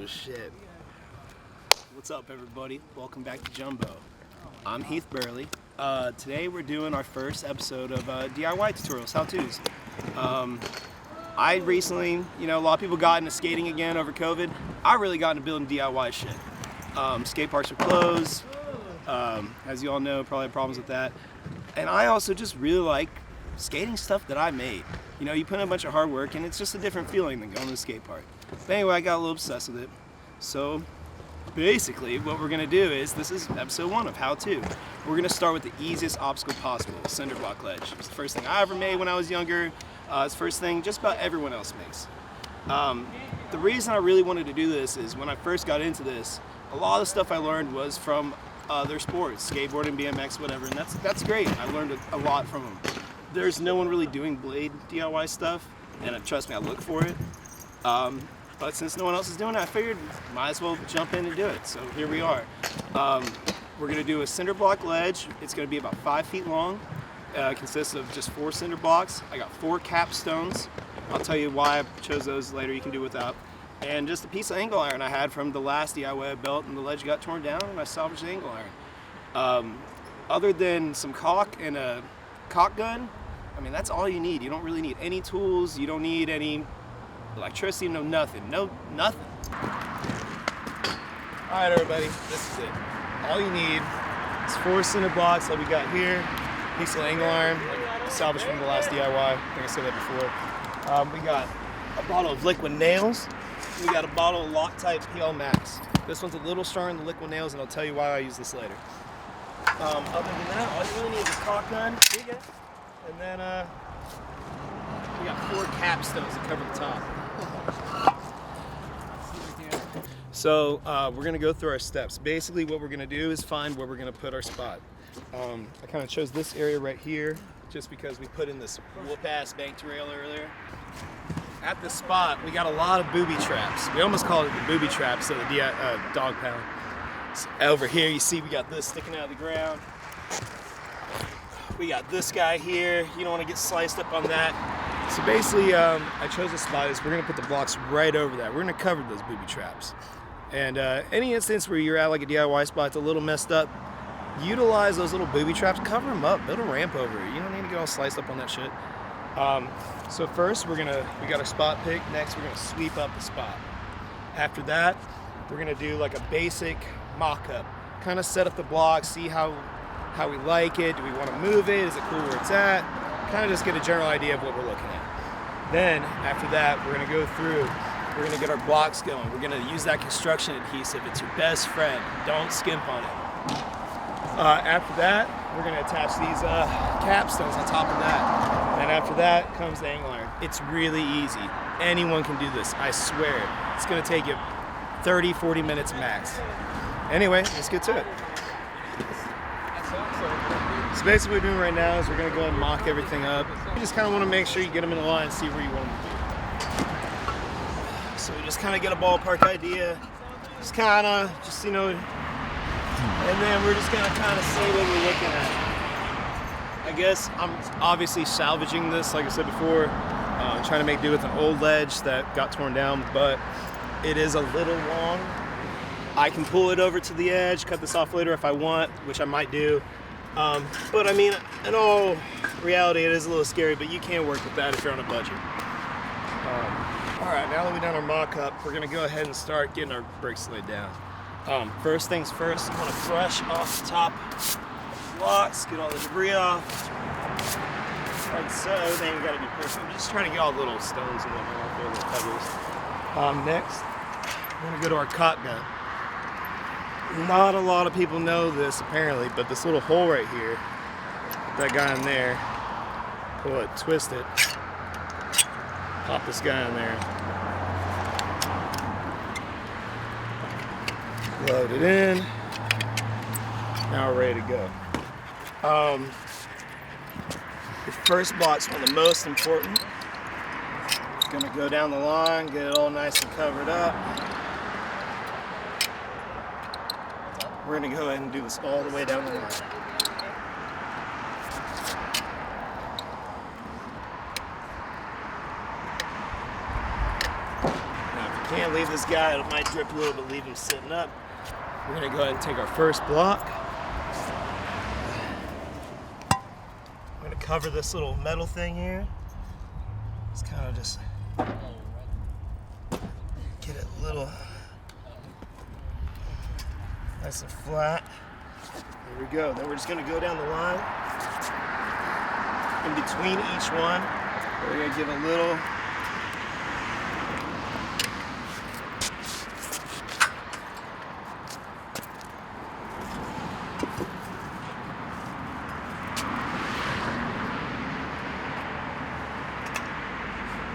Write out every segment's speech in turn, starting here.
shit. What's up, everybody? Welcome back to Jumbo. I'm Heath Burley. Today we're doing our first episode of DIY tutorials, how-tos. I recently, a lot of people got into skating again over COVID. I really got into building DIY shit. Skate parks are closed. As you all know, probably have problems with that. And I also just really like skating stuff that I made. You put in a bunch of hard work and it's just a different feeling than going to the skate park. But anyway, I got a little obsessed with it. So basically what we're gonna do is, this is episode 1 of How To. We're gonna start with the easiest obstacle possible, cinder block ledge. It's the first thing I ever made when I was younger. It's the first thing just about everyone else makes. The reason I really wanted to do this is when I first got into this, a lot of the stuff I learned was from other sports, skateboarding, BMX, whatever, and that's great. I learned a lot from them. There's no one really doing blade DIY stuff, and trust me, I look for it. But since no one else is doing it, I figured might as well jump in and do it. So here we are. We're gonna do a cinder block ledge. It's gonna be about 5 feet long. It consists of just 4 cinder blocks. I got 4 capstones. I'll tell you why I chose those later. You can do without. And just a piece of angle iron I had from the last DIY I built, and the ledge got torn down, and I salvaged the angle iron. Other than some caulk and a caulk gun, I mean, that's all you need. You don't really need any tools. You don't need any electricity, nothing. Nothing. All right, everybody, this is it. All you need is 4 cinder blocks like we got here, piece of angle iron, salvaged from the last DIY. I think I said that before. We got a bottle of liquid nails. We got a bottle of Loctite PL Max. This one's a little stronger than the liquid nails, and I'll tell you why I use this later. Other than that, all you really need is a caulk gun. Here you go. And then we got 4 capstones that cover the top. So we're gonna go through our steps. Basically what we're gonna do is find where we're gonna put our spot. I kind of chose this area right here just because we put in this whoop-ass bank rail earlier. At the spot, we got a lot of booby traps. We almost call it the booby traps of the dog pound. So over here you see we got this sticking out of the ground. We got this guy here. You don't want to get sliced up on that. So basically, I chose a spot is we're going to put the blocks right over that. We're going to cover those booby traps. And any instance where you're at like a DIY spot, it's a little messed up, utilize those little booby traps, cover them up, build a ramp over it. You don't need to get all sliced up on that shit. So first, we got our spot picked. Next, we're going to sweep up the spot. After that, we're going to do like a basic mock-up. Kind of set up the block, see how we like it. Do we want to move it? Is it cool where it's at? Kind of just get a general idea of what we're looking at. Then after that, we're going to go through, we're going to get our blocks going. We're going to use that construction adhesive. It's your best friend. Don't skimp on it. After that, we're going to attach these capstones on top of that. And after that comes the angle iron. It's really easy. Anyone can do this, I swear. It's going to take you 30, 40 minutes max. Anyway, let's get to it. So basically what we're doing right now is we're going to go and mock everything up. You just kind of want to make sure you get them in a line and see where you want them to be. So we just kind of get a ballpark idea. Just and then we're just going to kind of see what we're looking at. I guess I'm obviously salvaging this, like I said before, trying to make do with an old ledge that got torn down, but it is a little long. I can pull it over to the edge, cut this off later if I want, which I might do. But I mean, in all reality, it is a little scary, but you can work with that if you're on a budget. All right, now that we've done our mock-up, we're gonna go ahead and start getting our bricks laid down. First things first, I'm gonna brush off the top blocks, get all the debris off. Like so, they ain't gotta be perfect. I'm just trying to get all the little stones and whatnot, little pebbles. Next, I'm gonna go to our caulk gun. Not a lot of people know this apparently, but this little hole right here, put that guy in there, pull it, twist it, pop this guy in there, load it in, now we're ready to go. The first block's one of the most important. Gonna go down the line, get it all nice and covered up. We're going to go ahead and do this all the way down the line. Now, Can't leave this guy, it might drip a little, but leave him sitting up. We're gonna go ahead and take our first block. I'm gonna cover this little metal thing here. It's kind of just get it a little nice and flat. There we go. Then we're just gonna go down the line. In between each one, we're gonna give a little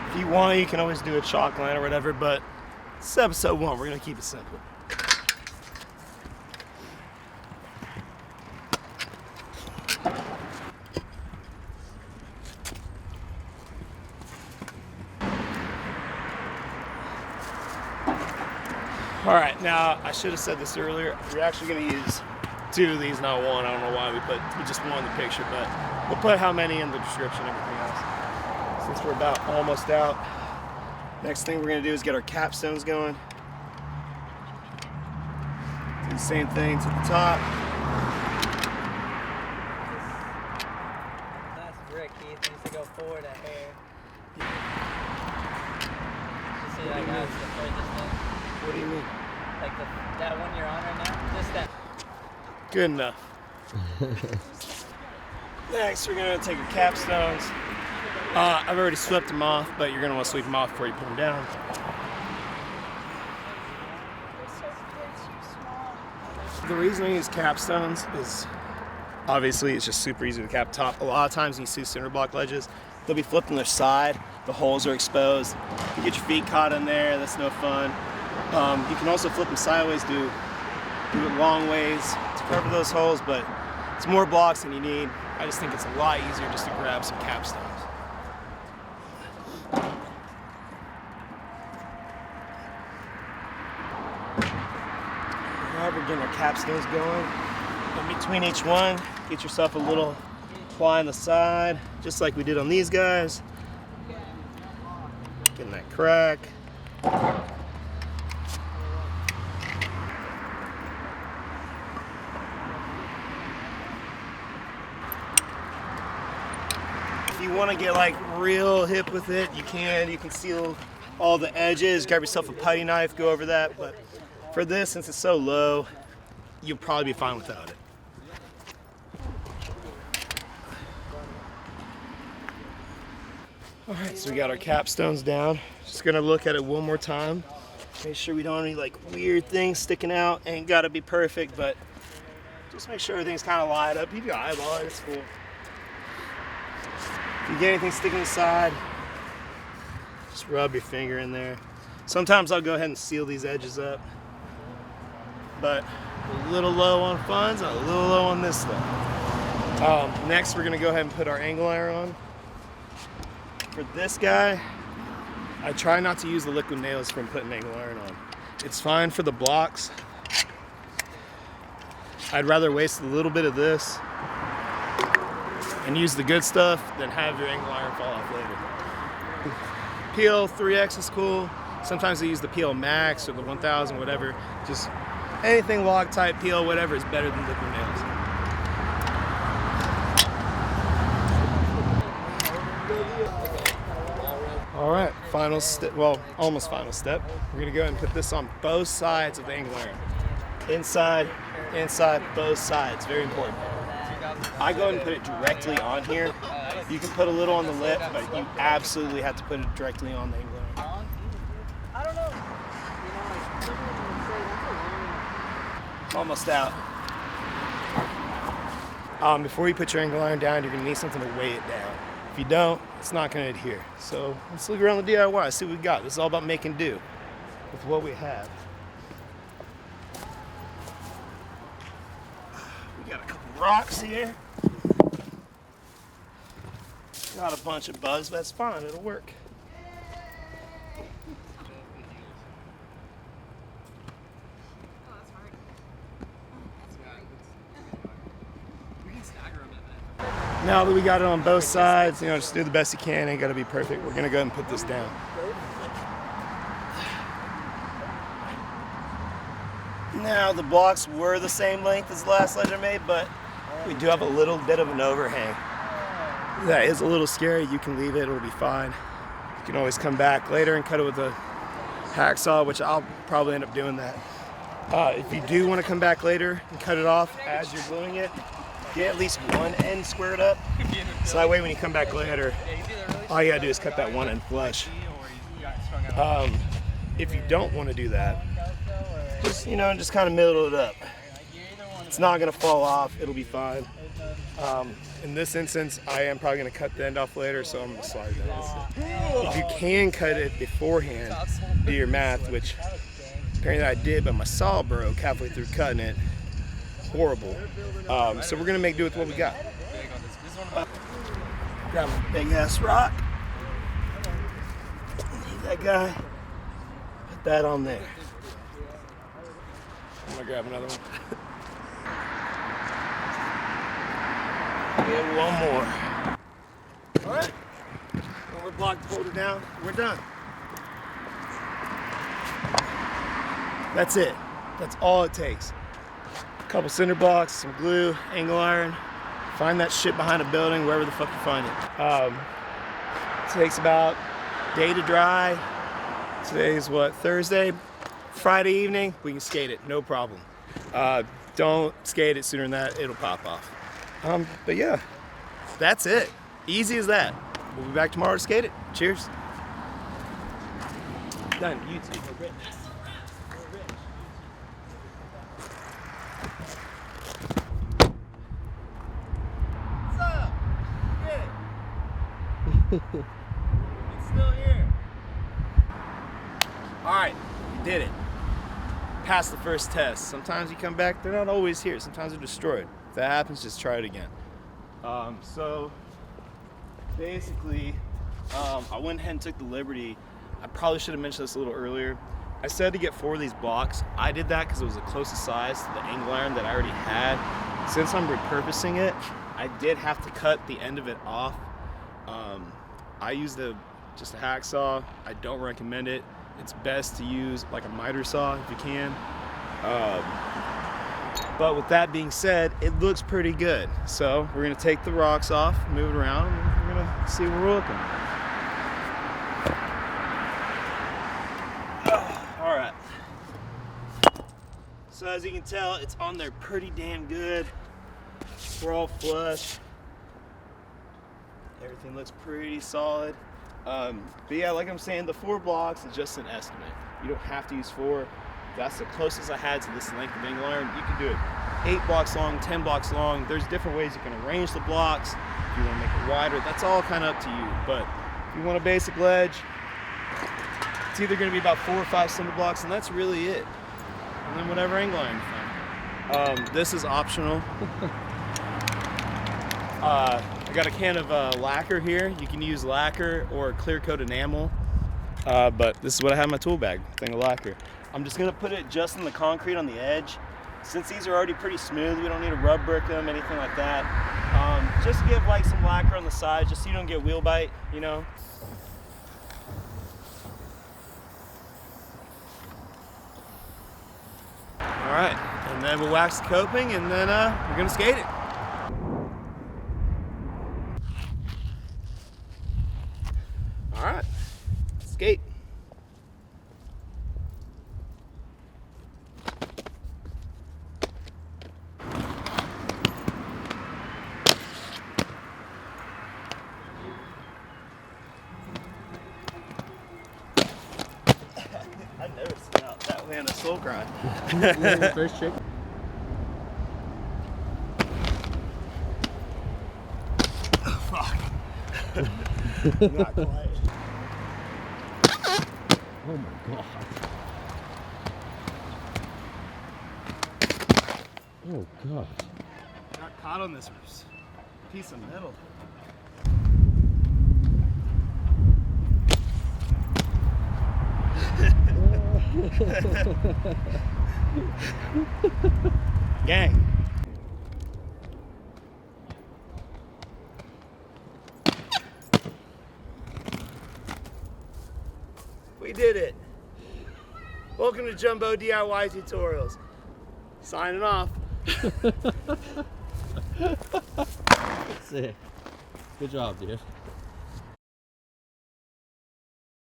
if you want, you can always do a chalk line or whatever, but this is episode 1. We're gonna keep it simple. All right, now I should have said this earlier. We're actually gonna use 2 of these, not 1. I don't know why we just 1 in the picture, but we'll put how many in the description, everything else. Since we're about almost out. Next thing we're gonna do is get our capstones going. Do the same thing to the top. That's brick, Heath. Needs to go forward a hair. You see that guy's the furthest thing? What do you mean? Like that one you're on right now? Just that. Good enough. Next, we're gonna take our capstones. I've already swept them off, but you're gonna want to sweep them off before you put them down. The reason I use capstones is obviously it's just super easy to cap top. A lot of times when you see cinder block ledges, they'll be flipped on their side. The holes are exposed. You get your feet caught in there. That's no fun. You can also flip them sideways, do it long ways to cover those holes, but it's more blocks than you need. I just think it's a lot easier just to grab some capstones. Now we're getting our capstones going. In between each one, get yourself a little ply on the side, just like we did on these guys. Getting that crack. If you want to get like real hip with it, you can seal all the edges, grab yourself a putty knife, go over that, but for this, since it's so low, you'll probably be fine without it. All right, so we got our capstones down. Just gonna look at it one more time. Make sure we don't have any like weird things sticking out. Ain't gotta be perfect, but just make sure everything's kind of lined up. You can eyeball it, it's cool. If you get anything sticking inside, just rub your finger in there. Sometimes I'll go ahead and seal these edges up, but a little low on funds and a little low on this stuff. Next, we're gonna go ahead and put our angle iron on. For this guy, I try not to use the liquid nails from putting angle iron on. It's fine for the blocks. I'd rather waste a little bit of this and use the good stuff than have your angle iron fall off later. PL 3X is cool. Sometimes they use the PL Max or the 1000, whatever. Just anything Loctite PL, whatever, is better than liquid nails. All right, final step, well, almost final step. We're gonna go ahead and put this on both sides of the angle iron. Inside, inside, both sides, very important. I go ahead and put it directly on here. You can put a little on the lip, but you absolutely have to put it directly on the angle iron. I don't know. Almost out. Before you put your angle iron down, you're gonna need something to weigh it down. If you don't, it's not gonna adhere. So let's look around the DIY, see what we got. This is all about making do with what we have. We got a couple rocks here. Got a bunch of bugs, but that's fine, it'll work. Now that we got it on both sides, just do the best you can. Ain't gotta be perfect. We're gonna go ahead and put this down. Now the blocks were the same length as the last ledge I made, but we do have a little bit of an overhang. That is a little scary. You can leave it, it'll be fine. You can always come back later and cut it with a hacksaw, which I'll probably end up doing that. If you do want to come back later and cut it off as you're gluing it, get at least one end squared up. So that way when you come back later, all you gotta do is cut that one end flush. If you don't want to do that, just, you know, just kind of middle it up. It's not gonna fall off, it'll be fine. In this instance, I am probably gonna cut the end off later, so I'm gonna slide that. If you can cut it beforehand, do your math, which apparently I did, but my saw broke halfway through cutting it. Horrible. So we're gonna make do with what we got. Grab a big ass rock. Need that guy. Put that on there. I'm gonna grab another one. Get one more. All right. When we're blocked, hold it down. We're done. That's it. That's all it takes. A couple cinder blocks, some glue, angle iron. Find that shit behind a building, wherever the fuck you find it. Takes about a day to dry. Today's what, Thursday? Friday evening, we can skate it, no problem. Don't skate it sooner than that, it'll pop off. But yeah, that's it. Easy as that. We'll be back tomorrow to skate it. Cheers. Done. YouTube. What's up? Good. It's still here. All right, we did it. Passed the first test. Sometimes you come back, they're not always here. Sometimes they're destroyed. If that happens, just try it again. So basically, I went ahead and took the liberty. I probably should have mentioned this a little earlier. I said to get 4 of these blocks. I did that because it was the closest size to the angle iron that I already had. Since I'm repurposing it, I did have to cut the end of it off. I used just a hacksaw. I don't recommend it. It's best to use like a miter saw if you can. But with that being said, it looks pretty good. So we're gonna take the rocks off, move it around, and we're gonna see where we're looking. All right. So as you can tell, it's on there pretty damn good. We're all flush. Everything looks pretty solid. But yeah, like I'm saying, the 4 blocks is just an estimate. You don't have to use 4. That's the closest I had to this length of angle iron. You can do it 8 blocks long, 10 blocks long. There's different ways you can arrange the blocks. If you want to make it wider, that's all kind of up to you. But if you want a basic ledge, it's either going to be about 4 or 5 cinder blocks, and that's really it. And then whatever angle iron you find. This is optional. I got a can of lacquer here. You can use lacquer or clear coat enamel, but this is what I have in my tool bag, thing of lacquer. I'm just gonna put it just in the concrete on the edge. Since these are already pretty smooth, we don't need to rub brick them, anything like that. Just give like some lacquer on the side, just so you don't get wheel bite, you know. All right, and then we'll wax the coping, and then we're gonna skate it. All right, skate. I've never seen out that way on a soul grind. First trick. Fuck. Not quite. Oh my god. Oh god. Got caught on this piece of metal. Gang. We did it. Welcome to Jumbo DIY Tutorials. Signing off. Sick. Good job, dude.